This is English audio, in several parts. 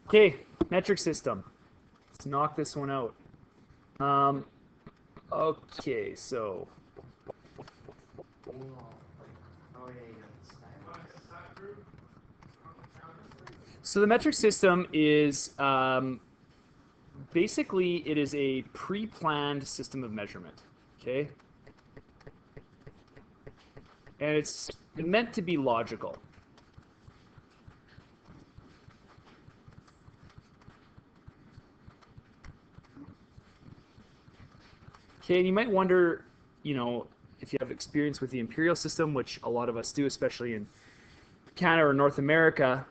Okay, metric system. Let's knock this one out. Okay, so the metric system is basically it is a pre-planned system of measurement. Okay, and it's meant to be logical. Okay, and you might wonder, if you have experience with the imperial system, which a lot of us do, especially in Canada or North America,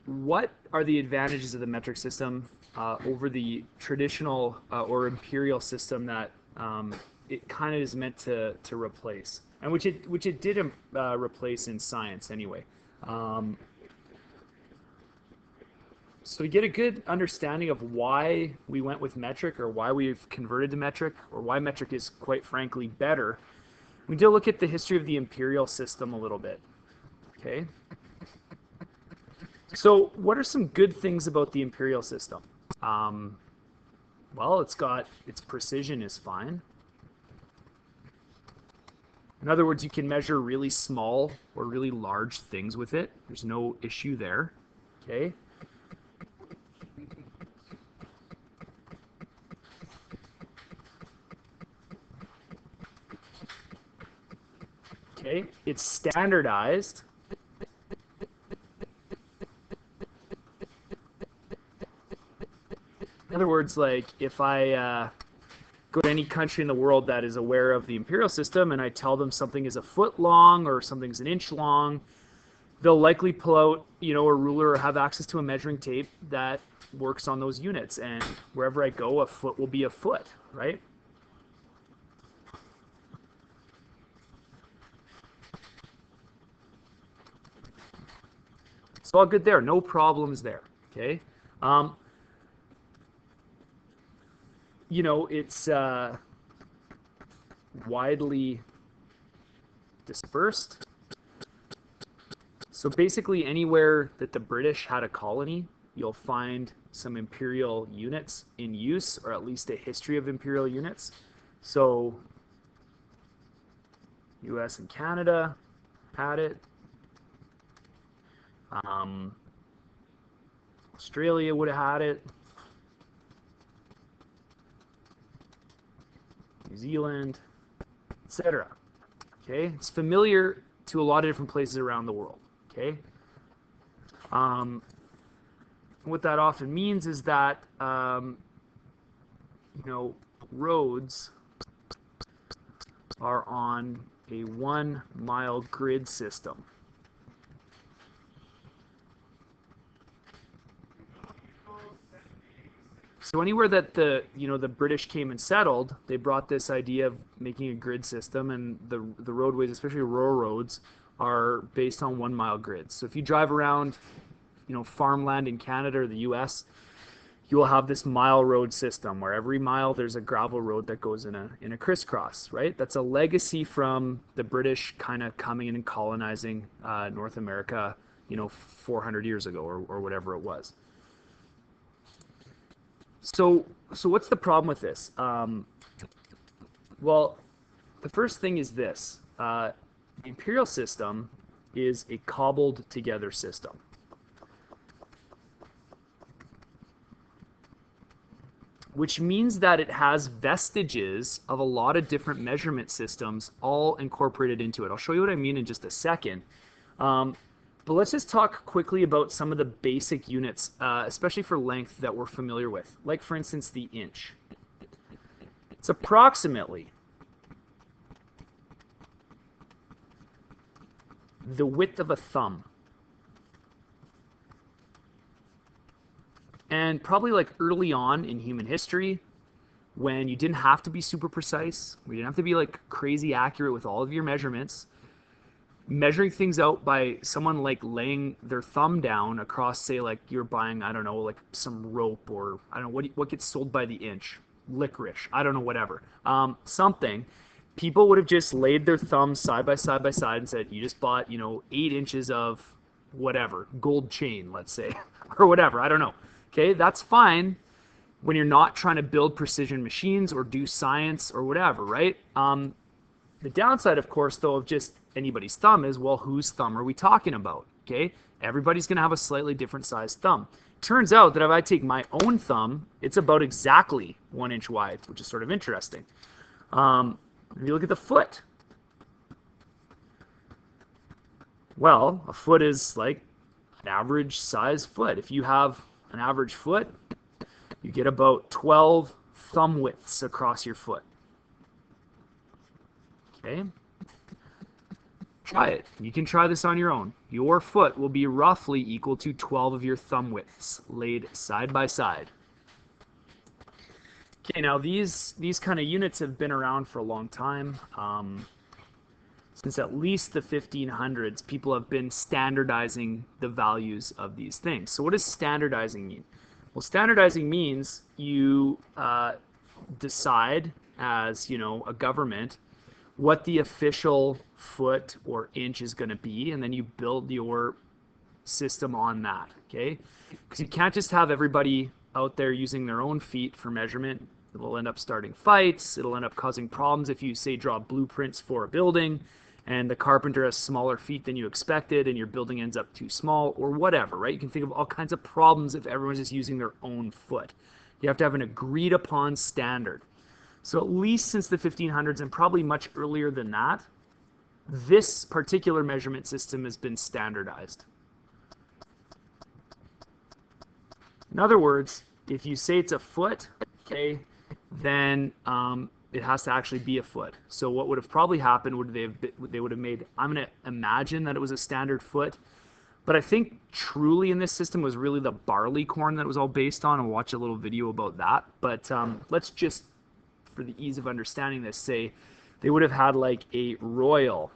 what are the advantages of the metric system over the traditional or imperial system that it kind of is meant to replace, and which it did replace in science anyway. So to get a good understanding of why we went with metric, or why we've converted to metric, or why metric is quite frankly better, we need to look at the history of the imperial system a little bit. Okay. So what are some good things about the imperial system? Well, its precision is fine. In other words, you can measure really small or really large things with it. There's no issue there. Okay. Okay, it's standardized. In other words, like if I go to any country in the world that is aware of the imperial system and I tell them something is a foot long or something's an inch long, they'll likely pull out, a ruler or have access to a measuring tape that works on those units. And wherever I go, a foot will be a foot, right? It's all good there. No problems there. Okay. It's widely dispersed. So basically anywhere that the British had a colony, you'll find some imperial units in use, or at least a history of imperial units. So US and Canada had it. Australia would have had it. New Zealand, etc. Okay, it's familiar to a lot of different places around the world. Okay, what that often means is that roads are on a 1 mile grid system. So anywhere that the British came and settled, they brought this idea of making a grid system, and the roadways, especially rural roads, are based on 1 mile grids. So if you drive around, farmland in Canada or the US, you will have this mile road system where every mile there's a gravel road that goes in a crisscross, right? That's a legacy from the British kind of coming in and colonizing North America, 400 years ago or whatever it was. So what's the problem with this? Well, the first thing is this. The imperial system is a cobbled together system. Which means that it has vestiges of a lot of different measurement systems all incorporated into it. I'll show you what I mean in just a second. But let's just talk quickly about some of the basic units, especially for length, that we're familiar with. Like, for instance, the inch. It's approximately the width of a thumb. And probably like early on in human history, when you didn't have to be super precise, we didn't have to be like crazy accurate with all of your measurements, measuring things out by someone like laying their thumb down across, say, like you're buying, I don't know, like some rope, or I don't know, what gets sold by the inch, licorice, I don't know, whatever, something. People would have just laid their thumbs side by side and said, you just bought, 8 inches of whatever, gold chain, let's say, or whatever, I don't know. Okay, that's fine when you're not trying to build precision machines or do science or whatever, right? The downside, of course, though, of just anybody's thumb is, well, whose thumb are we talking about? Okay, everybody's going to have a slightly different sized thumb. Turns out that if I take my own thumb, it's about exactly 1 inch wide, which is sort of interesting. If you look at the foot, well, a foot is like an average size foot. If you have an average foot, you get about 12 thumb widths across your foot. Okay? Try it. You can try this on your own. Your foot will be roughly equal to 12 of your thumb widths laid side by side. Okay, now these kind of units have been around for a long time. Since at least the 1500s, people have been standardizing the values of these things. So what does standardizing mean? Well, standardizing means you decide as, a government what the official foot or inch is going to be, and then you build your system on that, okay? Because you can't just have everybody out there using their own feet for measurement. It'll end up starting fights. It'll end up causing problems if you, say, draw blueprints for a building and the carpenter has smaller feet than you expected and your building ends up too small or whatever, right? You can think of all kinds of problems if everyone's just using their own foot. You have to have an agreed upon standard. So at least since the 1500s and probably much earlier than that, this particular measurement system has been standardized. In other words, if you say it's a foot, okay, then it has to actually be a foot. So what would have probably happened would they would have made, I'm going to imagine that it was a standard foot, but I think truly in this system was really the barley corn that it was all based on. I'll watch a little video about that. But let's just, for the ease of understanding this, say they would have had like a royal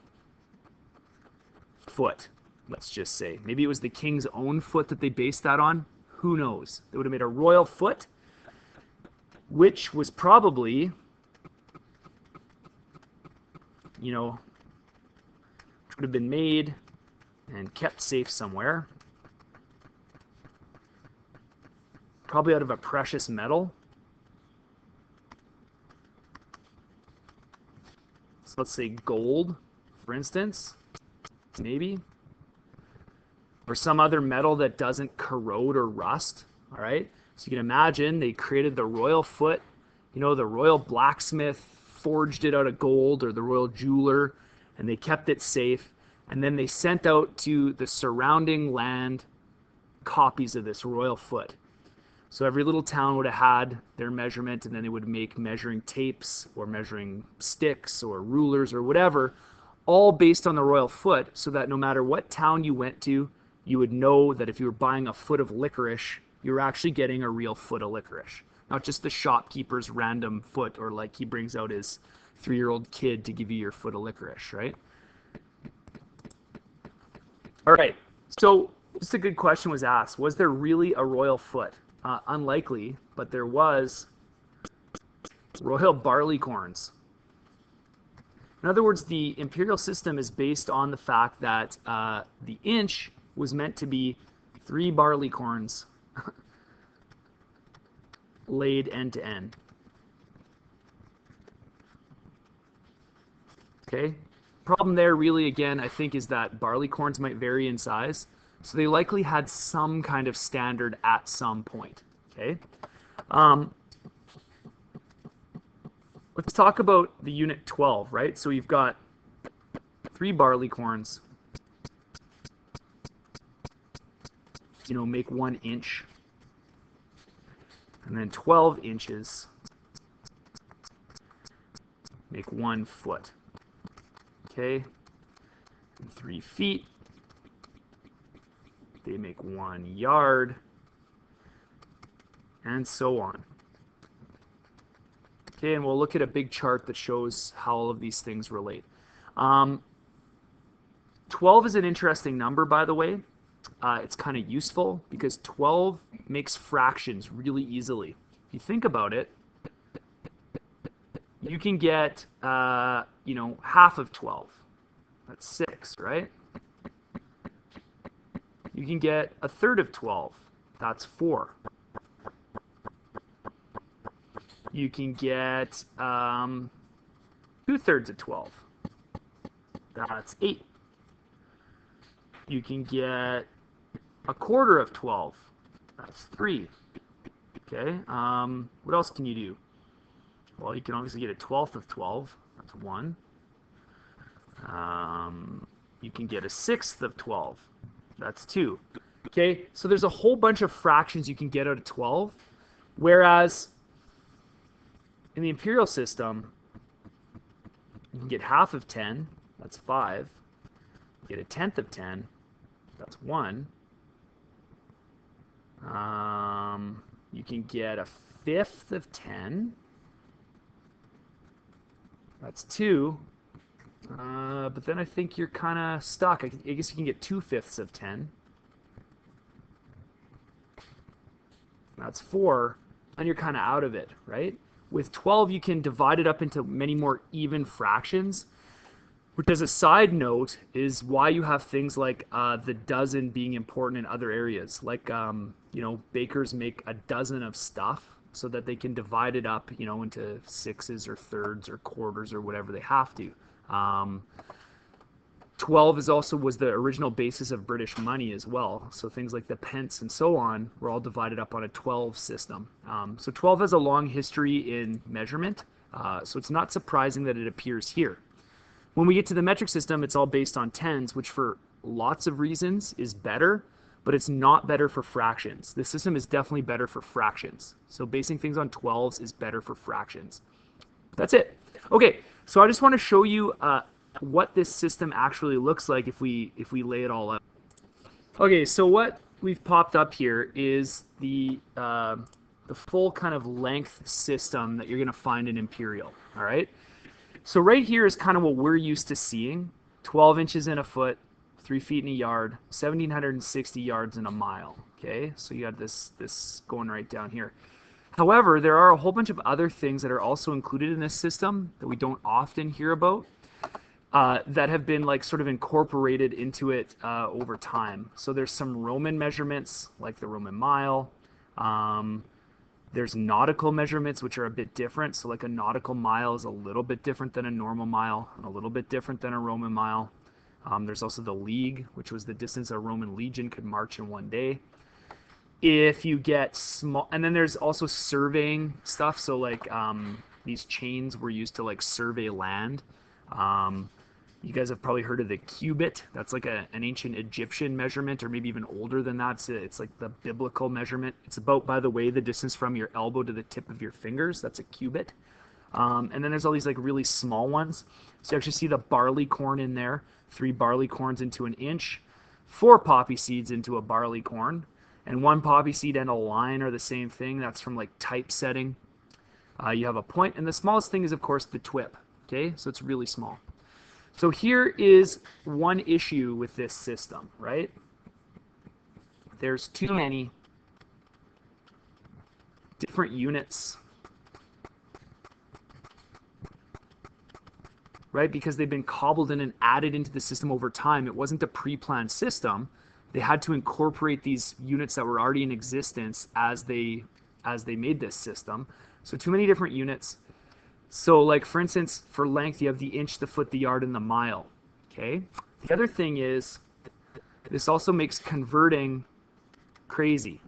foot, let's just say. Maybe it was the king's own foot that they based that on. Who knows? They would have made a royal foot, which was probably, which would have been made and kept safe somewhere. Probably out of a precious metal. So let's say gold, for instance, maybe. Or some other metal that doesn't corrode or rust, all right? So you can imagine they created the royal foot, the royal blacksmith forged it out of gold, or the royal jeweler, and they kept it safe. And then they sent out to the surrounding land copies of this royal foot. So every little town would have had their measurement, and then they would make measuring tapes or measuring sticks or rulers or whatever, all based on the royal foot, so that no matter what town you went to, you would know that if you were buying a foot of licorice, you were actually getting a real foot of licorice. Not just the shopkeeper's random foot, or like he brings out his 3-year-old kid to give you your foot of licorice, right? All right, so just a good question was asked. Was there really a royal foot? Unlikely, but there was royal barleycorns. In other words, the imperial system is based on the fact that the inch was meant to be 3 barleycorns laid end to end. Okay? Problem there really, again, I think, is that barleycorns might vary in size. So they likely had some kind of standard at some point. Okay? Let's talk about the unit 12, right? So we've got 3 barleycorns, make 1 inch. And then 12 inches make 1 foot. Okay? And 3 feet, they make 1 yard, and so on. Okay, and we'll look at a big chart that shows how all of these things relate. 12 is an interesting number, by the way. It's kind of useful because 12 makes fractions really easily. If you think about it, you can get, half of 12. That's 6, right? you can get a third of 12. That's 4. You can get 2/3 of 12. That's 8. You can get a quarter of 12. That's 3. Okay. What else can you do? Well, you can obviously get a 12th of 12. That's 1. You can get a 6th of 12. That's 2. Okay. So there's a whole bunch of fractions you can get out of 12. Whereas in the imperial system, you can get half of 10. That's 5. You get a 10th of 10. That's 1. You can get a 5th of 10. That's 2. But then I think you're kind of stuck. I guess you can get 2/5 of 10. That's 4. And you're kind of out of it, right? With 12, you can divide it up into many more even fractions, which, as a side note, is why you have things like the dozen being important in other areas. Like, bakers make a dozen of stuff so that they can divide it up, into 6s or thirds or quarters or whatever they have to. 12 was the original basis of British money as well. So things like the pence and so on were all divided up on a 12 system. So 12 has a long history in measurement. So it's not surprising that it appears here. When we get to the metric system, it's all based on tens, which for lots of reasons is better, but it's not better for fractions. This system is definitely better for fractions. So basing things on 12s is better for fractions. That's it. Okay, so I just want to show you what this system actually looks like if we lay it all out. Okay, so what we've popped up here is the full kind of length system that you're going to find in Imperial. All right. So right here is kind of what we're used to seeing: 12 inches in a foot, 3 feet in a yard, 1,760 yards in a mile. Okay, so you got this going right down here. However, there are a whole bunch of other things that are also included in this system that we don't often hear about, that have been sort of incorporated into it over time. So there's some Roman measurements, like the Roman mile. There's nautical measurements, which are a bit different. So like a nautical mile is a little bit different than a normal mile, and a little bit different than a Roman mile. There's also the league, which was the distance a Roman legion could march in one day. If you get small, and then there's also surveying stuff. So like these chains were used to survey land. You guys have probably heard of the cubit. That's like an ancient Egyptian measurement, or maybe even older than that. It's like the biblical measurement. It's about, by the way, the distance from your elbow to the tip of your fingers. That's a cubit. And then there's all these really small ones. So you actually see the barley corn in there. 3 barley corns into an inch, 4 poppy seeds into a barley corn, and 1 poppy seed and a line are the same thing. That's from typesetting. You have a point, and the smallest thing is, of course, the twip. Okay, so it's really small. So here is one issue with this system, right? There's too many different units, right? Because they've been cobbled in and added into the system over time. It wasn't a pre-planned system. They had to incorporate these units that were already in existence as they made this system. So too many different units. So for instance, for length, you have the inch, the foot, the yard, and the mile. Okay. The other thing is, this also makes converting crazy.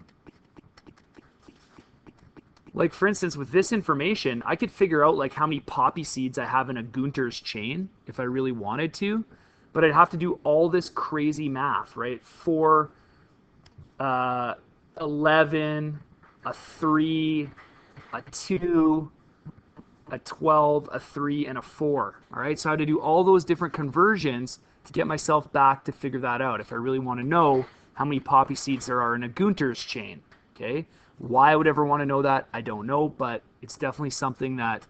For instance, with this information, I could figure out how many poppy seeds I have in a Gunter's chain if I really wanted to, but I'd have to do all this crazy math, right? 4, 11, a 3, a 2, a 12, a 3, and a 4. All right, so I had to do all those different conversions to get myself back to figure that out if I really want to know how many poppy seeds there are in a Gunter's chain. Okay, why I would ever want to know that, I don't know, but it's definitely something that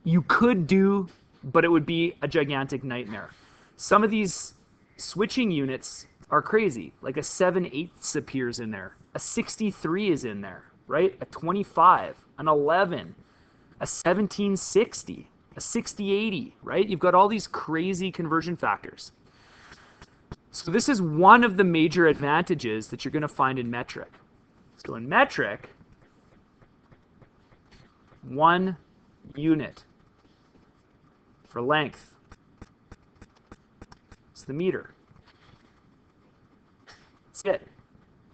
you could do, but it would be a gigantic nightmare. Some of these switching units are crazy. Like a 7/8 appears in there, a 63 is in there, right? A 25, an 11, a 1760, a 60/80, right? You've got all these crazy conversion factors. So this is one of the major advantages that you're going to find in metric. So in metric, 1 unit for length. It's the meter. That's it.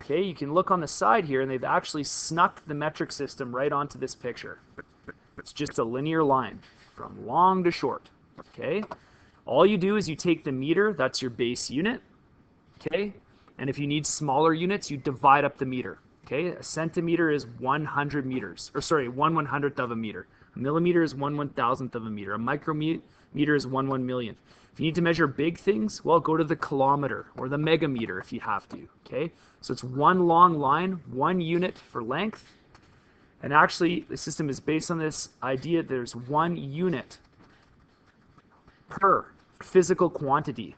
Okay, you can look on the side here, and they've actually snuck the metric system right onto this picture. It's just a linear line from long to short. Okay, all you do is you take the meter, that's your base unit. Okay, and if you need smaller units, you divide up the meter. Okay, a centimeter is 100 meters, or sorry, 1/100th of a meter. A millimeter is 1/1000th of a meter. A micrometer is 1/1,000,000th. If you need to measure big things, well, go to the kilometer or the megameter if you have to. Okay, so it's one long line, 1 unit for length. And actually, the system is based on this idea that there's 1 unit per physical quantity.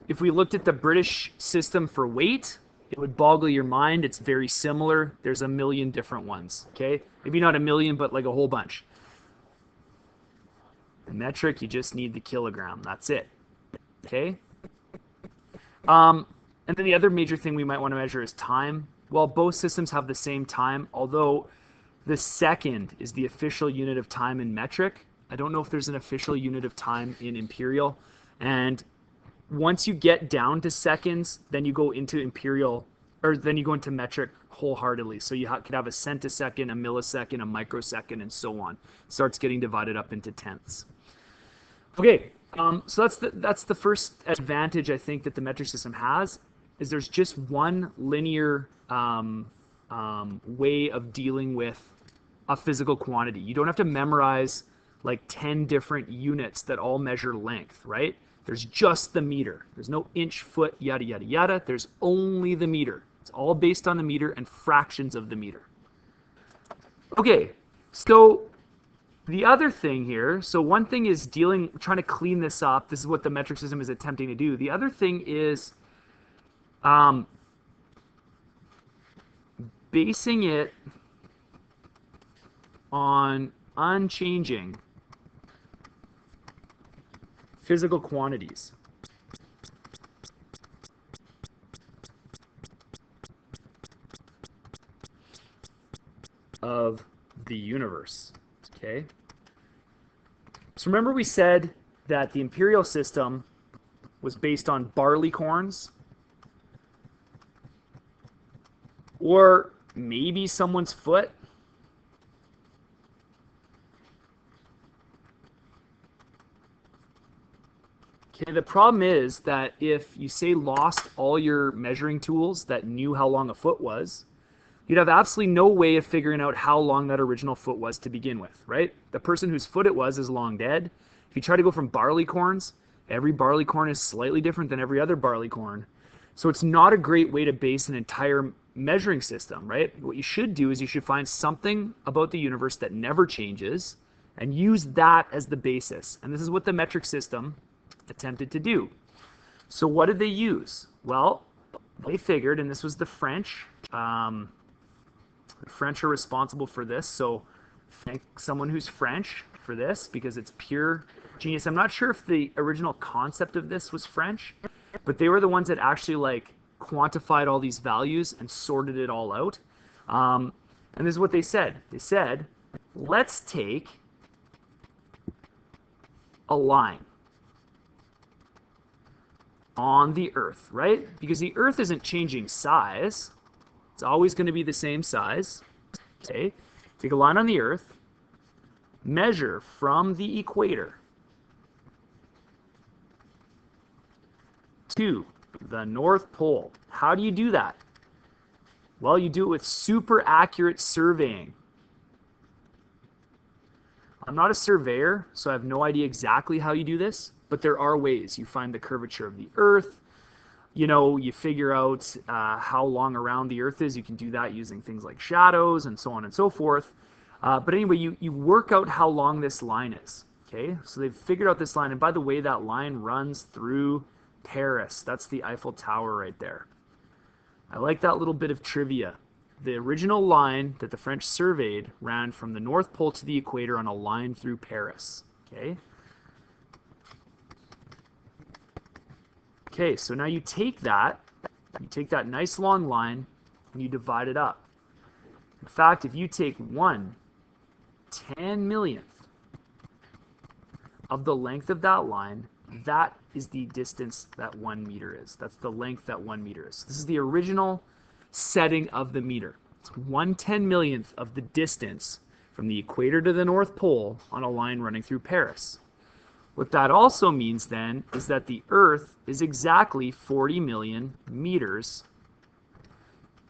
If we looked at the British system for weight, it would boggle your mind. It's very similar. There's a million different ones, okay? Maybe not a million, but like a whole bunch. In metric, you just need the kilogram. That's it, okay? And then the other major thing we might want to measure is time. Well, both systems have the same time, although the second is the official unit of time in metric. I don't know if there's an official unit of time in Imperial. And once you get down to seconds, then you go into Imperial, or then you go into metric wholeheartedly. So you could have a centisecond, a millisecond, a microsecond, and so on. It starts getting divided up into tenths. Okay, so that's the first advantage I think that the metric system has, is there's just one linear way of dealing with a physical quantity. You don't have to memorize like 10 different units that all measure length, right? There's just the meter. There's no inch, foot, yada, yada, yada. There's only the meter. It's all based on the meter and fractions of the meter. Okay, so the other thing here, so one thing is trying to clean this up. This is what the metric system is attempting to do. The other thing is basing it on unchanging physical quantities. Of the universe, okay? So remember we said that the imperial system was based on barley corns, or maybe someone's foot. Okay, the problem is that if you say lost all your measuring tools that knew how long a foot was, you'd have absolutely no way of figuring out how long that original foot was to begin with, right? The person whose foot it was is long dead. If you try to go from barley corns, every barley corn is slightly different than every other barley corn. So it's not a great way to base an entire measuring system, right? What you should do is you should find something about the universe that never changes and use that as the basis. And this is what the metric system attempted to do. So what did they use? Well, they figured, and this was the French. The French are responsible for this, so thank someone who's French for this, because it's pure genius. I'm not sure if the original concept of this was French, but they were the ones that actually like quantified all these values and sorted it all out. And this is what they said. They said, let's take a line on the Earth, right? Because the Earth isn't changing size. It's always going to be the same size. Okay, take a line on the Earth, measure from the equator to the North Pole. How do you do that? Well, you do it with super accurate surveying. I'm not a surveyor, so I have no idea exactly how you do this, but there are ways. You find the curvature of the Earth. You know, you figure out how long around the Earth is. You can do that using things like shadows and so on and so forth. But anyway, you work out how long this line is. Okay, so they've figured out this line. And by the way, that line runs through Paris. That's the Eiffel Tower right there. I like that little bit of trivia. The original line that the French surveyed ran from the North Pole to the equator on a line through Paris. Okay, Okay, so now you take that nice long line and you divide it up. In fact, if you take 1/10,000,000th of the length of that line, that is the distance that 1 meter is. That's the length that 1 meter is. This is the original setting of the meter. It's 1/10,000,000th of the distance from the equator to the North Pole on a line running through Paris. What that also means then is that the Earth is exactly 40 million meters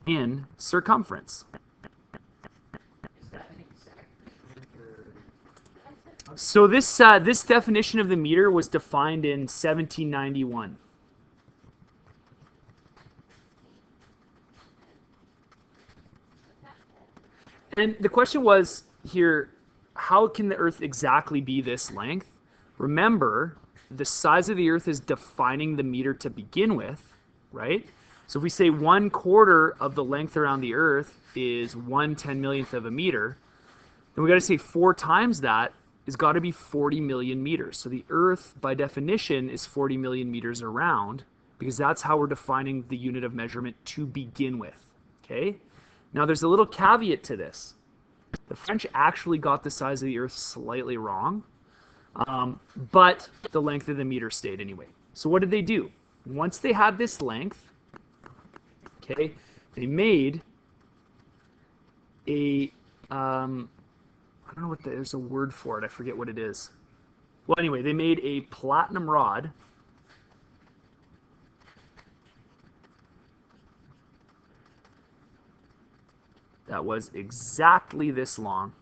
in circumference. So this definition of the meter was defined in 1791. And the question was here, how can the Earth exactly be this length? Remember, the size of the Earth is defining the meter to begin with, right? So if we say 1/4 of the length around the Earth is 1/10,000,000th of a meter, then we got to say 4 times that has got to be 40 million meters. So the Earth, by definition, is 40 million meters around, because that's how we're defining the unit of measurement to begin with. Okay? Now there's a little caveat to this. The French actually got the size of the Earth slightly wrong, but the length of the meter stayed anyway. So what did they do? Once they had this length, okay, they made a, I don't know what there's a word for it. I forget what it is. Well, anyway, they made a platinum rod that was exactly this long.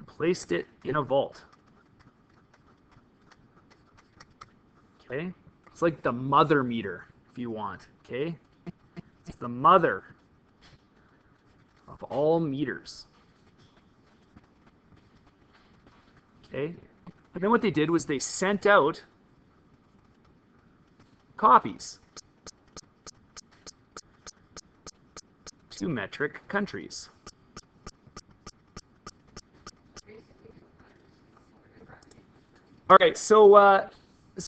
Placed it in a vault. Okay? It's like the mother meter, if you want. Okay? It's the mother of all meters. Okay? And then what they did was they sent out copies to metric countries. All right, so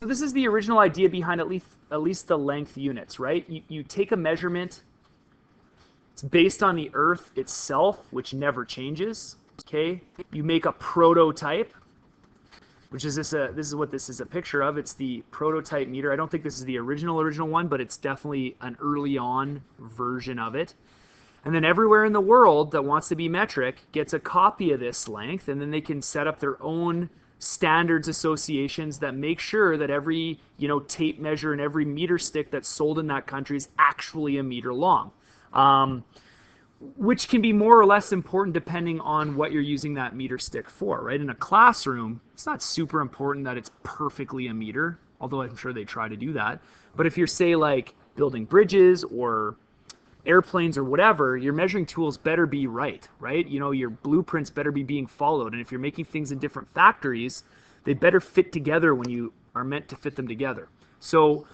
this is the original idea behind at least the length units, right? You take a measurement. It's based on the Earth itself, which never changes. Okay, you make a prototype, which is this is what this is a picture of. It's the prototype meter. I don't think this is the original one, but it's definitely an early on version of it. And then everywhere in the world that wants to be metric gets a copy of this length, and then they can set up their own standards associations that make sure that every tape measure and every meter stick that's sold in that country is actually a meter long, which can be more or less important depending on what you're using that meter stick for, right? In a classroom, it's not super important that it's perfectly a meter, although I'm sure they try to do that. But if you're, say, like building bridges or airplanes or whatever, your measuring tools better be right? Your blueprints better be being followed. And if you're making things in different factories, they better fit together when you are meant to fit them together. So,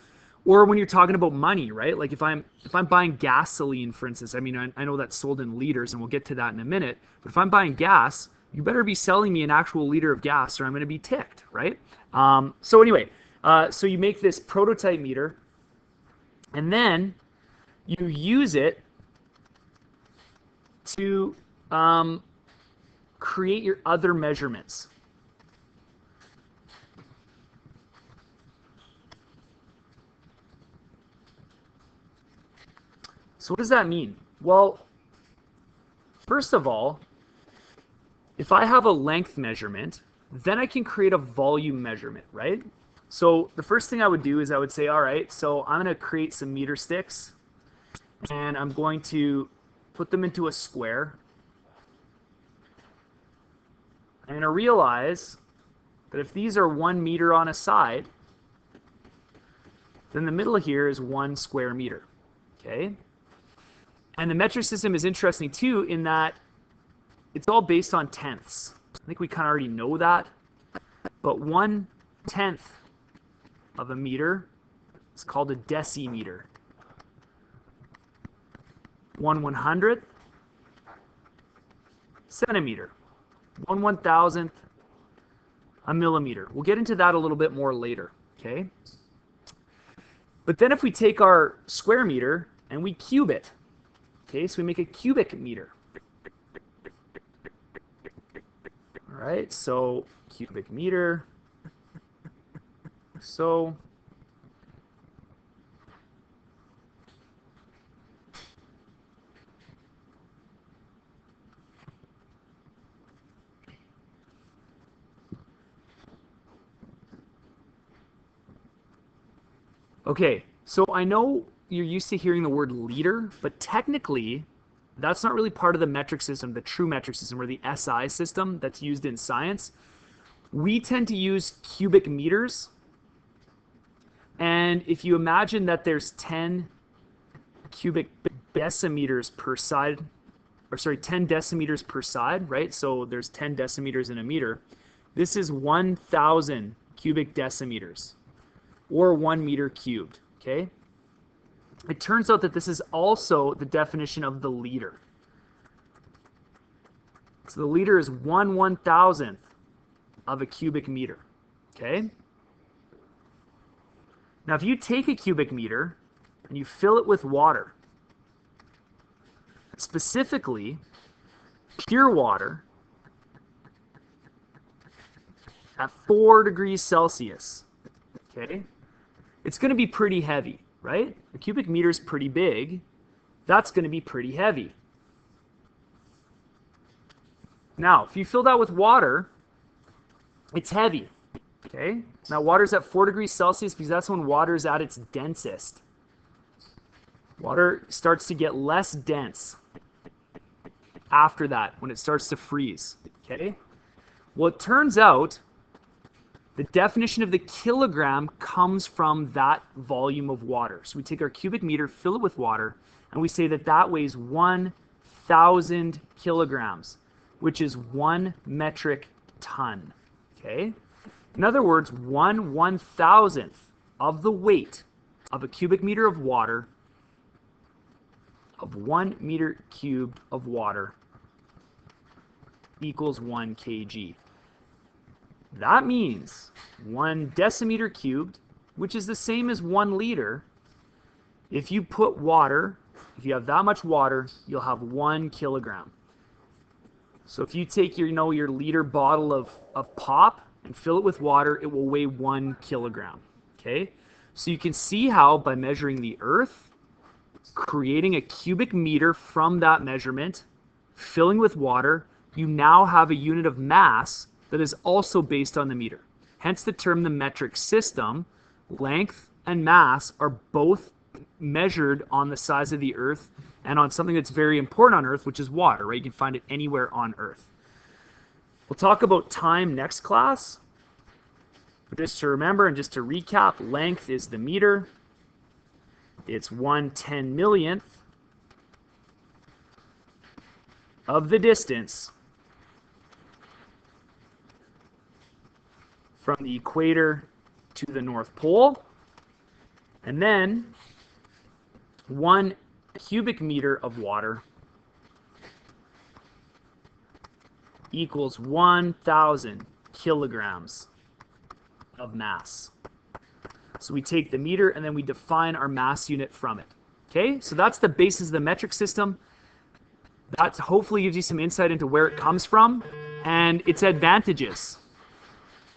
or when you're talking about money, right? Like if I'm buying gasoline, for instance, I mean, I know that's sold in liters, and we'll get to that in a minute. But if I'm buying gas, you better be selling me an actual liter of gas, or I'm going to be ticked, right? So anyway, so you make this prototype meter, and then you use it to create your other measurements. So what does that mean? Well, first of all, if I have a length measurement, then I can create a volume measurement, right? So the first thing I would do is I would say, all right, so I'm going to create some meter sticks, and I'm going to put them into a square. I'm going to realize that if these are 1 meter on a side, then the middle here is 1 square meter. Okay? And the metric system is interesting too in that it's all based on tenths. I think we kind of already know that. But 1/10 of a meter is called a decimeter. 1/100th centimeter. 1/1000th a millimeter. We'll get into that a little bit more later, okay? But then if we take our square meter and we cube it, okay, so we make a cubic meter. All right, so cubic meter. So okay, so I know you're used to hearing the word liter, but technically that's not really part of the metric system, the true metric system, or the SI system that's used in science. We tend to use cubic meters. And if you imagine that there's 10 cubic decimeters per side, or sorry, 10 decimeters per side, right? So there's 10 decimeters in a meter. This is 1,000 cubic decimeters, or 1 meter cubed, okay? It turns out that this is also the definition of the liter. So the liter is 1/1000th of a cubic meter, okay? Now if you take a cubic meter and you fill it with water, specifically pure water at 4 degrees Celsius, okay, it's going to be pretty heavy, right? A cubic meter is pretty big. That's going to be pretty heavy. Now, if you fill that with water, it's heavy, okay? Now, water's at 4 degrees Celsius because that's when water is at its densest. Water starts to get less dense after that, when it starts to freeze, okay? Well, it turns out the definition of the kilogram comes from that volume of water. So we take our cubic meter, fill it with water, and we say that that weighs 1,000 kilograms, which is 1 metric ton, okay? In other words, 1/1000th of the weight of a cubic meter of water, of 1 meter cubed of water, equals 1 kg. That means 1 decimeter cubed, which is the same as 1 liter. If you put water, if you have that much water, you'll have 1 kilogram. So if you take your, your liter bottle of pop and fill it with water, it will weigh 1 kilogram. Okay? So you can see how by measuring the Earth, creating a cubic meter from that measurement, filling with water, you now have a unit of mass that is also based on the meter. Hence the term the metric system. Length and mass are both measured on the size of the Earth and on something that's very important on Earth, which is water, right? You can find it anywhere on Earth. We'll talk about time next class. But just to remember and just to recap, length is the meter. It's 1/10,000,000th of the distance from the equator to the North Pole. And then 1 cubic meter of water equals 1,000 kilograms of mass. So we take the meter and then we define our mass unit from it. Okay, so that's the basis of the metric system. That hopefully gives you some insight into where it comes from and its advantages.